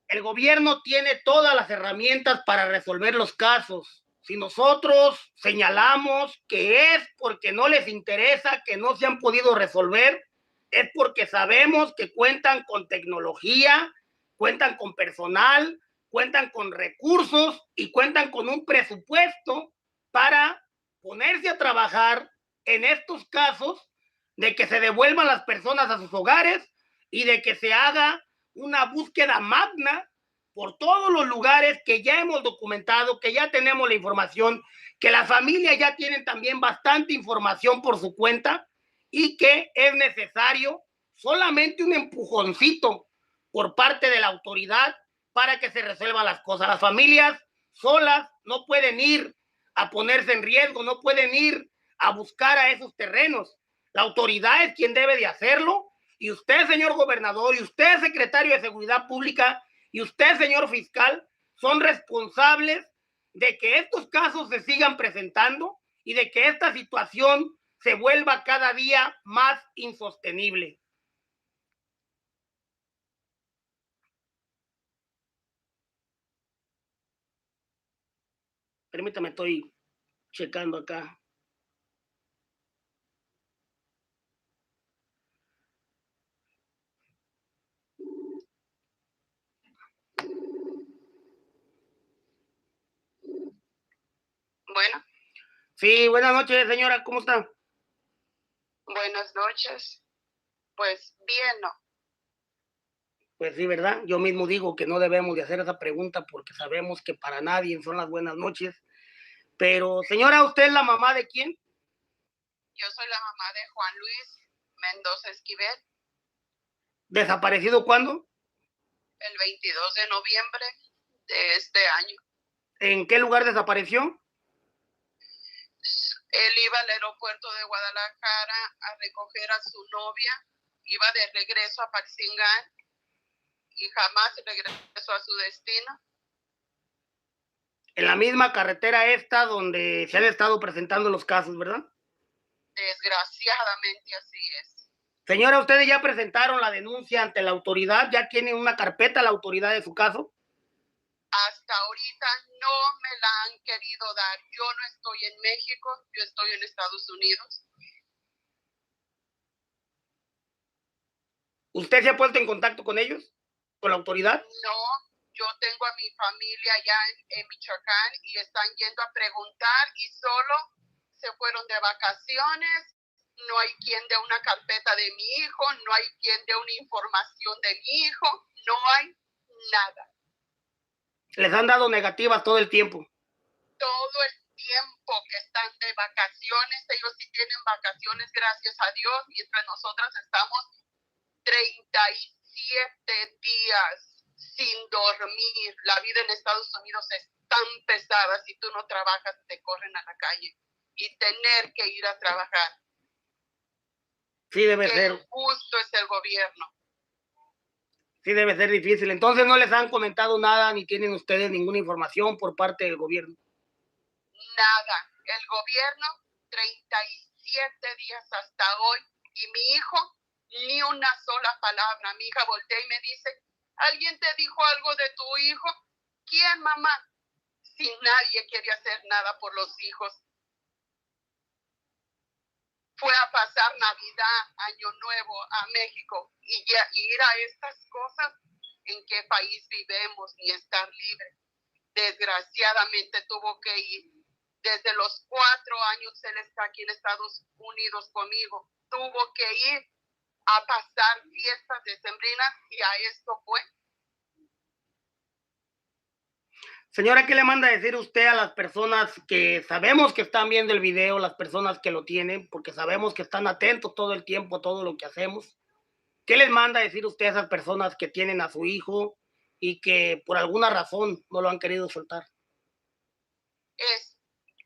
el gobierno tiene todas las herramientas para resolver los casos. Si nosotros señalamos que es porque no les interesa, que no se han podido resolver, es porque sabemos que cuentan con tecnología, cuentan con personal, cuentan con recursos y cuentan con un presupuesto para ponerse a trabajar en estos casos de que se devuelvan las personas a sus hogares y de que se haga una búsqueda magna por todos los lugares que ya hemos documentado, que ya tenemos la información, que las familias ya tienen también bastante información por su cuenta y que es necesario solamente un empujoncito por parte de la autoridad para que se resuelvan las cosas. Las familias solas no pueden ir a ponerse en riesgo, no pueden ir a buscar a esos terrenos. La autoridad es quien debe de hacerlo. Y usted, señor gobernador, y usted, secretario de Seguridad Pública, y usted, señor fiscal, son responsables de que estos casos se sigan presentando y de que esta situación se vuelva cada día más insostenible. Permítame, estoy checando acá. Bueno. Sí, buenas noches, señora, ¿cómo está? Buenas noches. Pues bien, ¿no? Pues sí, ¿verdad? Yo mismo digo que no debemos de hacer esa pregunta porque sabemos que para nadie son las buenas noches. Pero, señora, ¿usted es la mamá de quién? Yo soy la mamá de Juan Luis Mendoza Esquivel. ¿Desaparecido cuándo? El 22 de noviembre de este año. ¿En qué lugar desapareció? Él iba al aeropuerto de Guadalajara a recoger a su novia, iba de regreso a Paxingán y jamás regresó a su destino. En la misma carretera esta donde se han estado presentando los casos, ¿verdad? Desgraciadamente así es. Señora, ¿ustedes ya presentaron la denuncia ante la autoridad? ¿Ya tienen una carpeta la autoridad de su caso? Hasta ahorita no me la han querido dar. Yo no estoy en México, yo estoy en Estados Unidos. ¿Usted se ha puesto en contacto con ellos? ¿Con la autoridad? No, yo tengo a mi familia allá en Michoacán y están yendo a preguntar y solo se fueron de vacaciones. No hay quien dé una carpeta de mi hijo, no hay quien dé una información de mi hijo, no hay nada. Les han dado negativas todo el tiempo. Todo el tiempo que están de vacaciones, ellos sí tienen vacaciones, gracias a Dios, mientras nosotras estamos 37 días sin dormir. La vida en Estados Unidos es tan pesada, si tú no trabajas te corren a la calle y tener que ir a trabajar. Sí debe Qué ser. injusto es el gobierno. Sí debe ser difícil. Entonces no les han comentado nada ni tienen ustedes ninguna información por parte del gobierno. Nada. El gobierno, 37 días hasta hoy, y mi hijo, ni una sola palabra. Mi hija voltea y me dice, ¿alguien te dijo algo de tu hijo? ¿Quién, mamá? Si nadie quiere hacer nada por los hijos. Fue a pasar Navidad, Año Nuevo a México y ir a estas cosas. ¿En qué país vivimos? Ni estar libre. Desgraciadamente tuvo que ir. Desde los 4 años él está aquí en Estados Unidos conmigo. Tuvo que ir a pasar fiestas decembrinas y a esto fue. Señora, ¿qué le manda a decir usted a las personas que sabemos que están viendo el video, las personas que lo tienen, porque sabemos que están atentos todo el tiempo a todo lo que hacemos? ¿Qué les manda a decir usted a esas personas que tienen a su hijo y que por alguna razón no lo han querido soltar?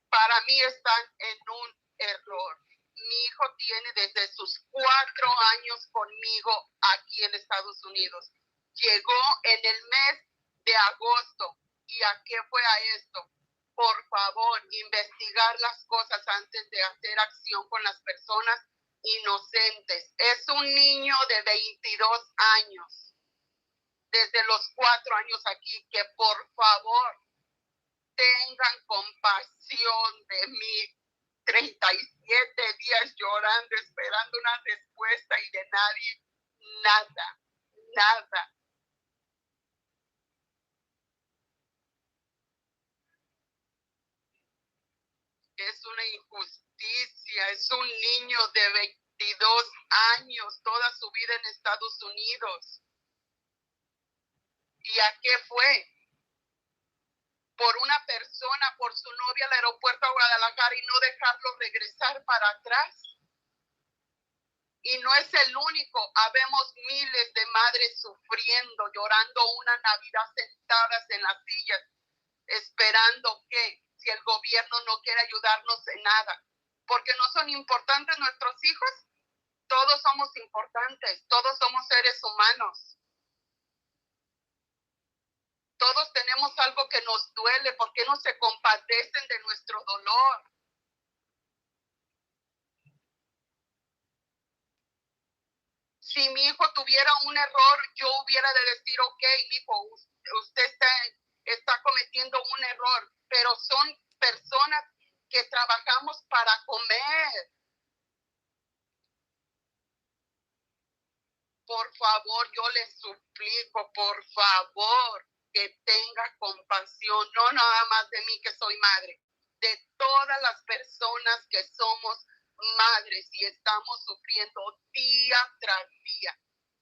Para mí están en un error. Mi hijo tiene desde sus 4 años conmigo aquí en Estados Unidos. Llegó en el mes de agosto. ¿Y a qué fue a esto? Por favor, investigar las cosas antes de hacer acción con las personas inocentes. Es un niño de 22 años, desde los 4 años aquí, que por favor tengan compasión de mí. 37 días llorando, esperando una respuesta y de nadie, nada, nada. Es una injusticia, es un niño de 22 años, toda su vida en Estados Unidos. ¿Y a qué fue? Por una persona, por su novia al aeropuerto a Guadalajara y no dejarlo regresar para atrás. Y no es el único, habemos miles de madres sufriendo, llorando una Navidad sentadas en las sillas, esperando que si el gobierno no quiere ayudarnos en nada, porque no son importantes nuestros hijos. Todos somos importantes, todos somos seres humanos. Todos tenemos algo que nos duele, ¿por qué no se compadecen de nuestro dolor? Si mi hijo tuviera un error, yo hubiera de decir, ok, hijo, usted está cometiendo un error, pero son personas que trabajamos para comer. Por favor, yo les suplico, por favor, que tenga compasión, no nada más de mí que soy madre, de todas las personas que somos madres y estamos sufriendo día tras día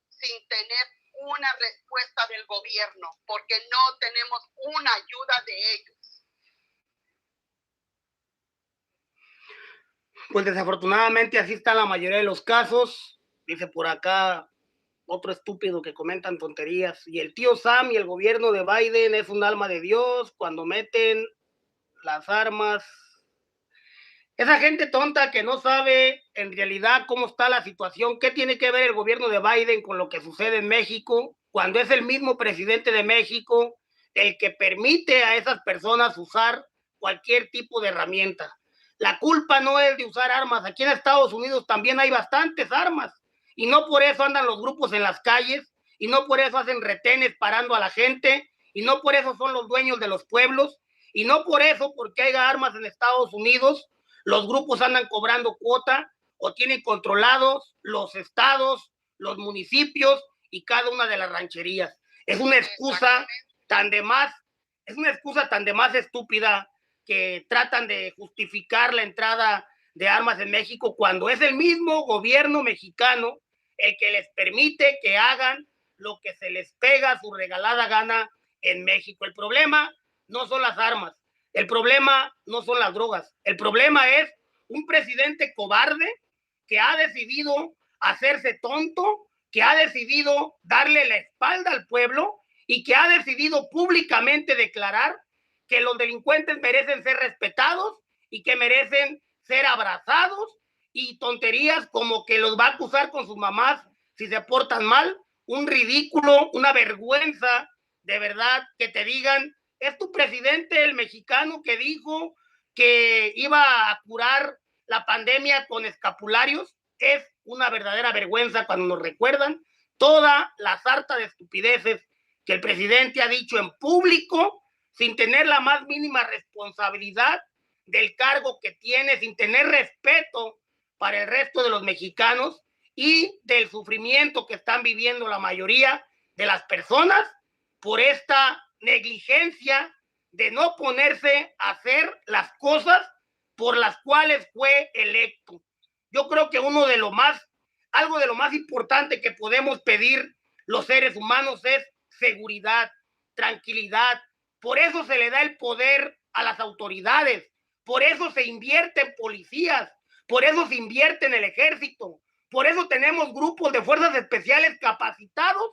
sin tener una respuesta del gobierno, porque no tenemos una ayuda de ellos. Pues desafortunadamente así está la mayoría de los casos. Dice por acá otro estúpido que comentan tonterías. Y el tío Sam y el gobierno de Biden es un alma de Dios cuando meten las armas. Esa gente tonta que no sabe en realidad cómo está la situación, qué tiene que ver el gobierno de Biden con lo que sucede en México, cuando es el mismo presidente de México el que permite a esas personas usar cualquier tipo de herramienta. La culpa no es de usar armas. Aquí en Estados Unidos también hay bastantes armas. Y no por eso andan los grupos en las calles, y no por eso hacen retenes parando a la gente, y no por eso son los dueños de los pueblos, y no por eso, porque haya armas en Estados Unidos, los grupos andan cobrando cuota o tienen controlados los estados, los municipios y cada una de las rancherías. Es una excusa tan de más estúpida que tratan de justificar la entrada de armas en México cuando es el mismo gobierno mexicano el que les permite que hagan lo que se les pega a su regalada gana en México. El problema no son las armas, el problema no son las drogas, el problema es un presidente cobarde que ha decidido hacerse tonto, que ha decidido darle la espalda al pueblo y que ha decidido públicamente declarar que los delincuentes merecen ser respetados y que merecen ser abrazados, y tonterías como que los va a acusar con sus mamás si se portan mal. Un ridículo, una vergüenza, de verdad, que te digan, es tu presidente el mexicano que dijo que iba a curar la pandemia con escapularios. Es una verdadera vergüenza cuando nos recuerdan toda la sarta de estupideces que el presidente ha dicho en público sin tener la más mínima responsabilidad del cargo que tiene, sin tener respeto para el resto de los mexicanos y del sufrimiento que están viviendo la mayoría de las personas por esta negligencia de no ponerse a hacer las cosas por las cuales fue electo. Yo creo que algo de lo más importante que podemos pedir los seres humanos es seguridad, tranquilidad. Por eso se le da el poder a las autoridades, por eso se invierte en policías, por eso se invierte en el ejército, por eso tenemos grupos de fuerzas especiales capacitados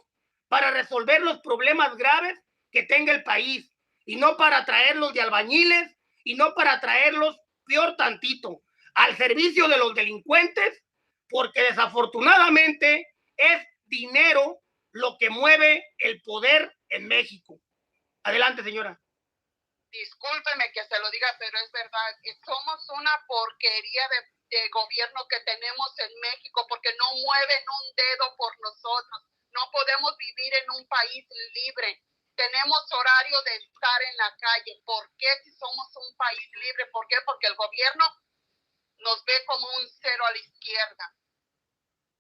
para resolver los problemas graves que tenga el país, y no para traerlos de albañiles, y no para traerlos, peor tantito, al servicio de los delincuentes, porque desafortunadamente es dinero lo que mueve el poder en México. Adelante, señora. Discúlpeme que se lo diga, pero es verdad, somos una porquería de gobierno que tenemos en México, porque no mueven un dedo por nosotros. No podemos vivir en un país libre. Tenemos horario de estar en la calle. ¿Por qué si somos un país libre? ¿Por qué? Porque el gobierno nos ve como un cero a la izquierda.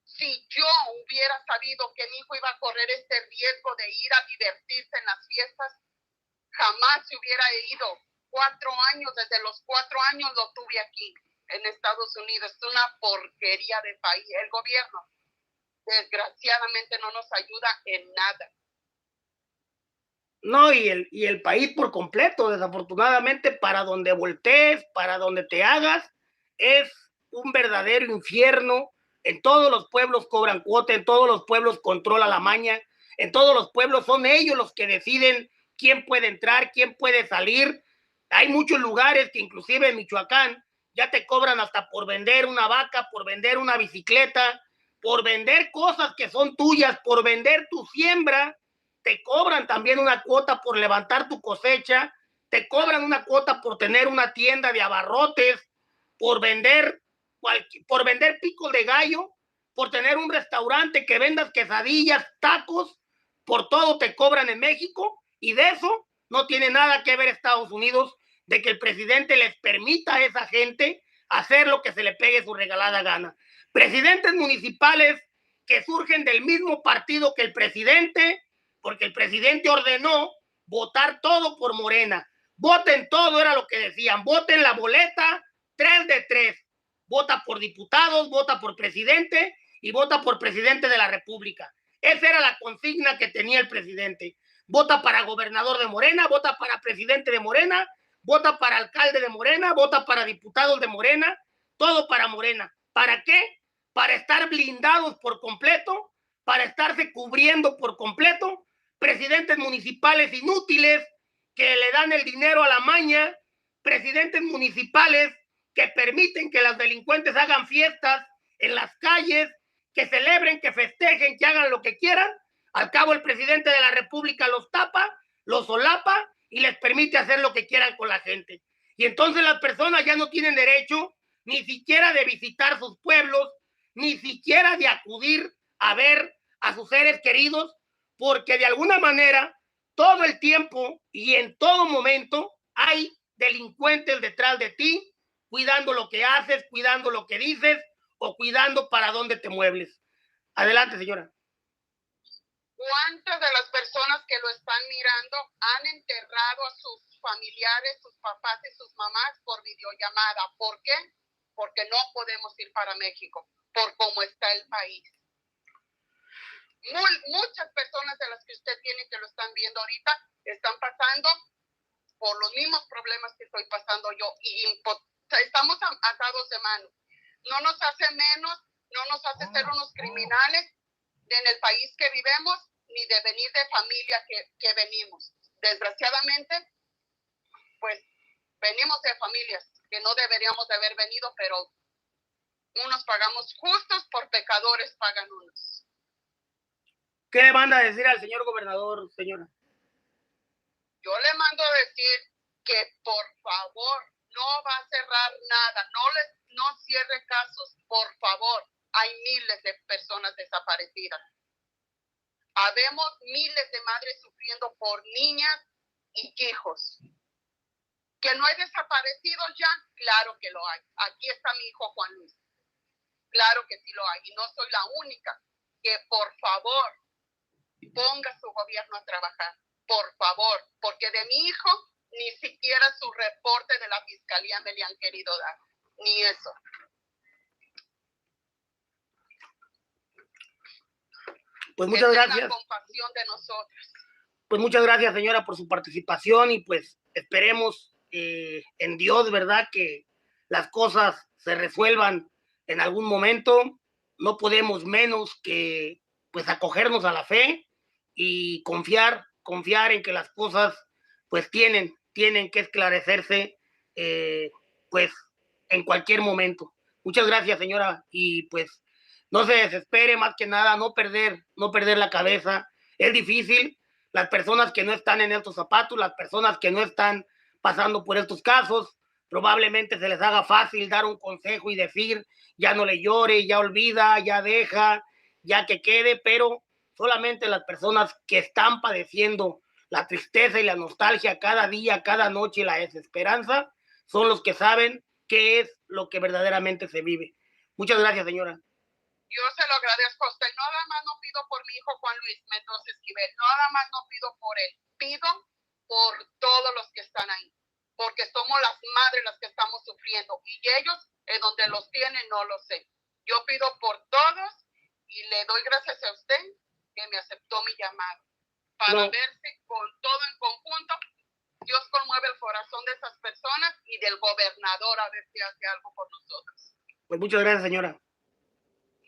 Si yo hubiera sabido que mi hijo iba a correr este riesgo de ir a divertirse en las fiestas, jamás se hubiera ido. 4 años, desde los 4 años lo tuve aquí en Estados Unidos. Es una porquería de país. El gobierno desgraciadamente no nos ayuda en nada. No, y el país por completo, desafortunadamente, para donde voltees, para donde te hagas, es un verdadero infierno. En todos los pueblos cobran cuota, en todos los pueblos controla la maña, en todos los pueblos son ellos los que deciden quién puede entrar, quién puede salir. Hay muchos lugares que inclusive en Michoacán ya te cobran hasta por vender una vaca, por vender una bicicleta, por vender cosas que son tuyas, por vender tu siembra. Te cobran también una cuota por levantar tu cosecha, te cobran una cuota por tener una tienda de abarrotes, por vender picos de gallo, por tener un restaurante que vendas quesadillas, tacos, por todo te cobran en México, y de eso no tiene nada que ver Estados Unidos, de que el presidente les permita a esa gente hacer lo que se le pegue su regalada gana. Presidentes municipales que surgen del mismo partido que el presidente, porque el presidente ordenó votar todo por Morena. Voten todo, era lo que decían. Voten la boleta 3 de 3. Vota por diputados, vota por presidente y vota por presidente de la República. Esa era la consigna que tenía el presidente. Vota para gobernador de Morena, vota para presidente de Morena, vota para alcalde de Morena, vota para diputados de Morena, todo para Morena. ¿Para qué? Para estar blindados por completo, para estarse cubriendo por completo. Presidentes municipales inútiles que le dan el dinero a la maña, presidentes municipales que permiten que los delincuentes hagan fiestas en las calles, que celebren, que festejen, que hagan lo que quieran. Al cabo el presidente de la República los tapa, los solapa y les permite hacer lo que quieran con la gente. Y entonces las personas ya no tienen derecho ni siquiera de visitar sus pueblos, ni siquiera de acudir a ver a sus seres queridos, porque de alguna manera todo el tiempo y en todo momento hay delincuentes detrás de ti, cuidando lo que haces, cuidando lo que dices o cuidando para dónde te muebles. Adelante, señora. ¿Cuántas de las personas que lo están mirando han enterrado a sus familiares, sus papás y sus mamás por videollamada? ¿Por qué? Porque no podemos ir para México, por cómo está el país. Muchas personas de las que usted tiene que lo están viendo ahorita están pasando por los mismos problemas que estoy pasando yo y estamos atados de manos. No nos hace menos, no nos hace ser unos criminales en el país que vivimos, ni de venir de familia que venimos. Desgraciadamente, pues venimos de familias que no deberíamos de haber venido, pero unos pagamos justos, por pecadores pagan unos. ¿Qué le manda a decir al señor gobernador, señora? Yo le mando a decir que por favor no va a cerrar nada, no cierre casos, por favor. Hay miles de personas desaparecidas. Habemos miles de madres sufriendo por niñas y hijos. ¿Que no hay desaparecidos ya? Claro que lo hay. Aquí está mi hijo Juan Luis. Claro que sí lo hay. Y no soy la única. Que por favor ponga su gobierno a trabajar. Por favor. Porque de mi hijo ni siquiera su reporte de la fiscalía me le han querido dar. Ni eso. Pues muchas gracias. Compasión de nosotros. Pues muchas gracias, señora, por su participación y pues esperemos en Dios, ¿verdad? Que las cosas se resuelvan en algún momento. No podemos menos que pues acogernos a la fe y confiar en que las cosas pues tienen que esclarecerse pues en cualquier momento. Muchas gracias, señora, y pues no se desespere, más que nada, no perder la cabeza. Es difícil, las personas que no están en estos zapatos, las personas que no están pasando por estos casos, probablemente se les haga fácil dar un consejo y decir, ya no le llore, ya olvida, ya deja, ya que quede, pero solamente las personas que están padeciendo la tristeza y la nostalgia cada día, cada noche, la desesperanza, son los que saben qué es lo que verdaderamente se vive. Muchas gracias, señora. Yo se lo agradezco a usted. Nada más no pido por mi hijo Juan Luis Mendoza Esquivel. Nada más no pido por él. Pido por todos los que están ahí. Porque somos las madres las que estamos sufriendo. Y ellos, en donde los tienen, no lo sé. Yo pido por todos y le doy gracias a usted que me aceptó mi llamado. Para verse con todo en conjunto. Dios conmueve el corazón de esas personas y del gobernador a ver si hace algo por nosotros. Pues muchas gracias, señora.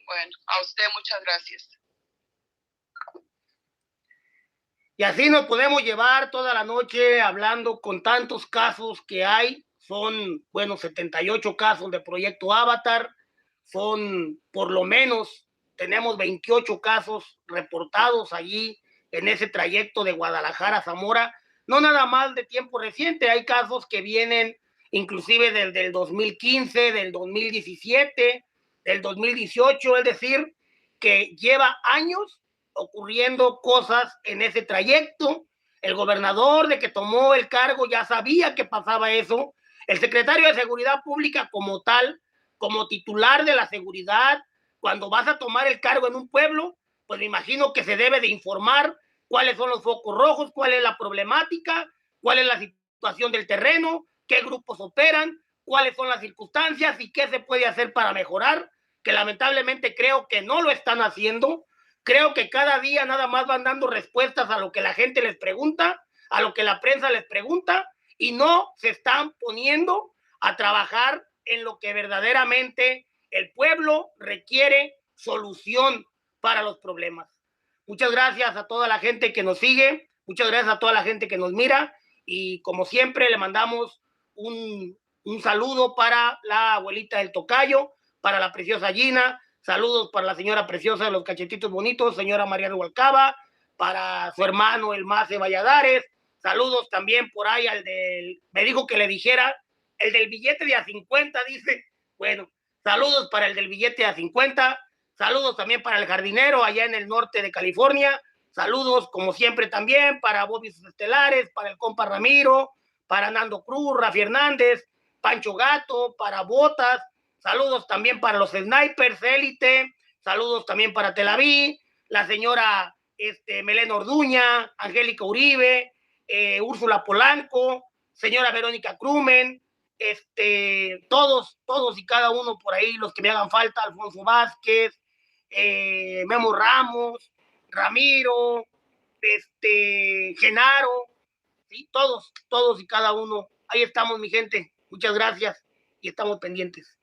Bueno, a usted muchas gracias. Y así nos podemos llevar toda la noche hablando con tantos casos que hay. Son, 78 casos de Proyecto Avatar. Son, por lo menos, tenemos 28 casos reportados allí en ese trayecto de Guadalajara a Zamora. No nada más de tiempo reciente, hay casos que vienen inclusive desde el 2015, del 2017, del 2018, es decir, que lleva años ocurriendo cosas en ese trayecto. El gobernador de que tomó el cargo ya sabía que pasaba eso. El secretario de Seguridad Pública como tal, como titular de la seguridad, cuando vas a tomar el cargo en un pueblo, pues me imagino que se debe de informar cuáles son los focos rojos, cuál es la problemática, cuál es la situación del terreno, qué grupos operan, cuáles son las circunstancias y qué se puede hacer para mejorar, que lamentablemente creo que no lo están haciendo. Creo que cada día nada más van dando respuestas a lo que la gente les pregunta, a lo que la prensa les pregunta, y no se están poniendo a trabajar en lo que verdaderamente el pueblo requiere solución para los problemas. Muchas gracias a toda la gente que nos sigue, muchas gracias a toda la gente que nos mira, y como siempre le mandamos un saludo para la abuelita del tocayo, para la preciosa Gina, saludos para la señora preciosa de los cachetitos bonitos, señora María Rubalcaba, para su hermano el Mace Valladares, saludos también por ahí al del, me dijo que le dijera, el del billete de a 50, dice, bueno, saludos para el del billete de a 50, saludos también para el jardinero allá en el norte de California, Saludos, como siempre, también para Bobby Estelares, para el compa Ramiro, para Nando Cruz, Rafi Hernández, Pancho Gato, para Botas. Saludos también para los Snipers Élite. Saludos también para Tel Aviv, la señora Melena Orduña, Angélica Uribe, Úrsula Polanco, señora Verónica Krumen, todos y cada uno por ahí, los que me hagan falta, Alfonso Vázquez, Memo Ramos, Ramiro, Genaro, ¿sí? Todos y cada uno. Ahí estamos, mi gente. Muchas gracias y estamos pendientes.